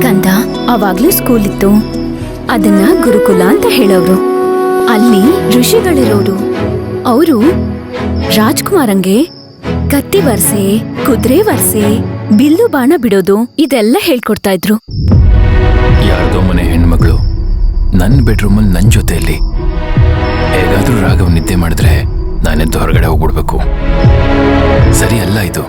ಕಂದ, ಅವಾಗ್ಲೂ ಸ್ಕೂಲ್ ಇತ್ತು. ಅದನ್ನ ಗುರುಕುಲ ಅಂತ ಹೇಳೋರು. ಅಲ್ಲಿ ಋಷಿಗಳಿರೋರು. ಅವರು ರಾಜ್ಕುಮಾರಂಗೆ ಕತ್ತಿ ವರ್ಸೆ, ಕುದುರೆ ವರ್ಸೆ, ಬಿಲ್ಲು ಬಾಣ ಬಿಡೋದು ಇದೆಲ್ಲ ಹೇಳ್ಕೊಡ್ತಾ ಇದ್ರು. ಯಾರ್ದೋ ಮನೆ ಹೆಣ್ಮಗಳು ನನ್ನ ಬೆಡ್ರೂಮಲ್ಲಿ ನನ್ನ ಜೊತೆಯಲ್ಲಿ ಹೇಗಾದ್ರೂ ರಾಘವ್ ನಿದ್ದೆ ಮಾಡಿದ್ರೆ ನಾನೆದ್ದು ಹೊರಗಡೆ ಹೋಗ್ಬಿಡ್ಬೇಕು. ಸರಿ ಅಲ್ಲ ಇದು.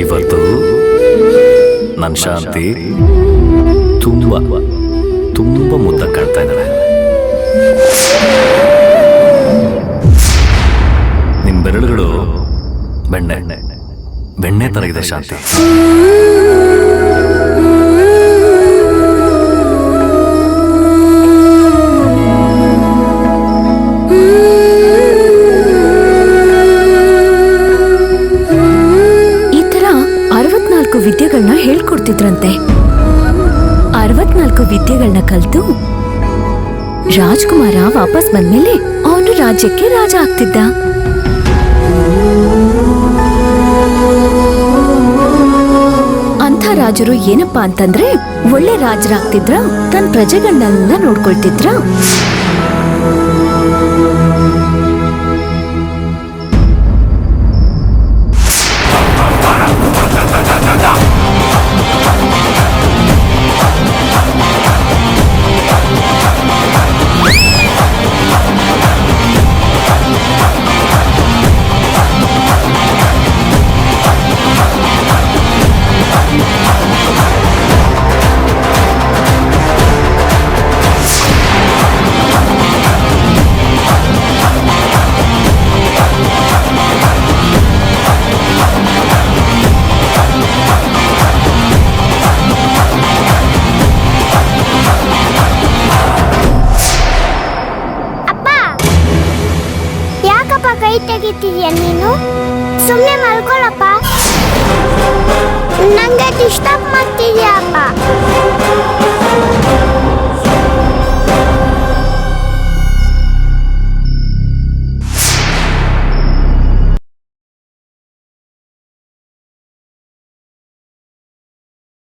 ಇವತ್ತು ನನ್ನ ಶಾಂತಿ ತುಂಬ ತುಂಬ ಮುದ್ದ ಕಾಣ್ತಾ ಇದ್ದಾಳೆ. ನಿನ್ನ ಬೆರಳುಗಳು ಬೆಣ್ಣೆ ತರ ಇದೆ ಶಾಂತಿ. ವಿದ್ಯೆಗಳನ್ನ ಹೇಳ್ಕೊಡ್ತಿದ್ರಂತೆ. 64 ವಿದ್ಯೆಗಳನ್ನ ಕಲ್ತು ರಾಜ್ಕುಮಾರ ವಾಪಸ್ ಬಂದ್ಮೇಲೆ ಅವನು ರಾಜ್ಯಕ್ಕೆ ರಾಜ ಆಗ್ತಿದ್ದ. ಅಂಥ ರಾಜರು ಏನಪ್ಪಾ ಅಂತಂದ್ರೆ ಒಳ್ಳೆ ರಾಜರಾಗ್ತಿದ್ರ, ತನ್ನ ಪ್ರಜೆಗಳನ್ನೆಲ್ಲ ನೋಡ್ಕೊಳ್ತಿದ್ರ. ಕೈ ತೆಗಿತೀಯ ನೀನು? ಸುಮ್ಮನೆ ಮಲ್ಕೊಳ್ಳಪ್ಪ. ನಂಗೆ ಡಿಸ್ಟರ್ಬ್ ಮಾಡ್ತಿದ್ಯಾ?